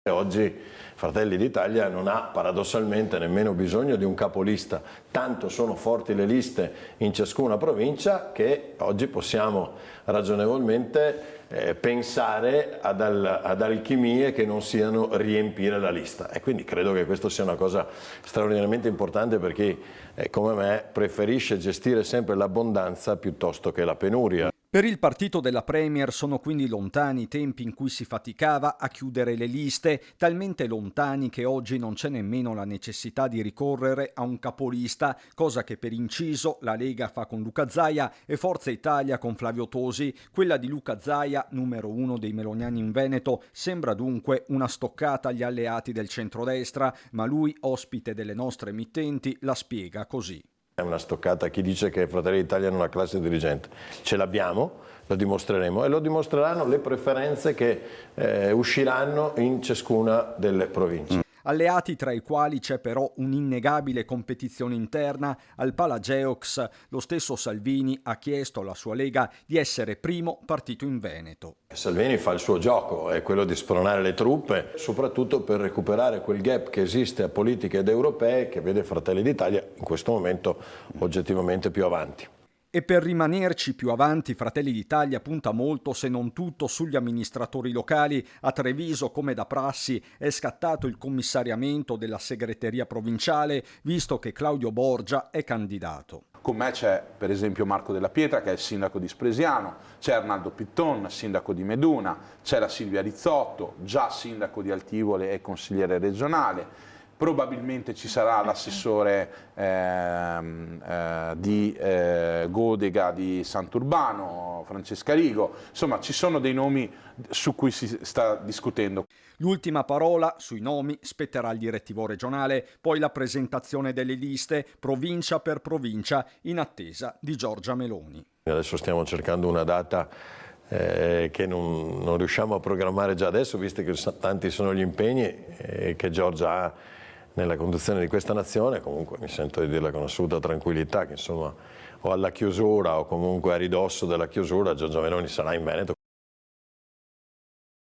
Oggi Fratelli d'Italia non ha paradossalmente nemmeno bisogno di un capolista, tanto sono forti le liste in ciascuna provincia che oggi possiamo ragionevolmente pensare ad alchimie che non siano riempire la lista, e quindi credo che questo sia una cosa straordinariamente importante per chi come me preferisce gestire sempre l'abbondanza piuttosto che la penuria. Per il partito della Premier sono quindi lontani i tempi in cui si faticava a chiudere le liste, talmente lontani che oggi non c'è nemmeno la necessità di ricorrere a un capolista, cosa che per inciso la Lega fa con Luca Zaia e Forza Italia con Flavio Tosi. Quella di Luca Zaia, numero 1 dei meloniani in Veneto, sembra dunque una stoccata agli alleati del centrodestra, ma lui, ospite delle nostre emittenti, la spiega così. È una stoccata a chi dice che Fratelli d'Italia non ha classe dirigente. Ce l'abbiamo, lo dimostreremo e lo dimostreranno le preferenze che usciranno in ciascuna delle province. Alleati tra i quali c'è però un'innegabile competizione interna. Al Palageox lo stesso Salvini ha chiesto alla sua Lega di essere primo partito in Veneto. Salvini fa il suo gioco, è quello di spronare le truppe, soprattutto per recuperare quel gap che esiste a politiche ed europee che vede Fratelli d'Italia in questo momento oggettivamente più avanti. E per rimanerci più avanti, Fratelli d'Italia punta molto, se non tutto, sugli amministratori locali. A Treviso, come da prassi, è scattato il commissariamento della segreteria provinciale, visto che Claudio Borgia è candidato. Con me c'è per esempio Marco Della Pietra, che è il sindaco di Spresiano, c'è Arnaldo Pitton, sindaco di Meduna, c'è la Silvia Rizzotto, già sindaco di Altivole e consigliere regionale. Probabilmente ci sarà l'assessore di Godega di Sant'Urbano, Francesca Rigo. Insomma, ci sono dei nomi su cui si sta discutendo. L'ultima parola sui nomi spetterà al direttivo regionale, poi la presentazione delle liste provincia per provincia in attesa di Giorgia Meloni. Adesso stiamo cercando una data che non riusciamo a programmare già adesso, visto che tanti sono gli impegni che Giorgia ha nella conduzione di questa nazione. Comunque mi sento di dirla con assoluta tranquillità che insomma o alla chiusura o comunque a ridosso della chiusura Giorgia Meloni sarà in Veneto.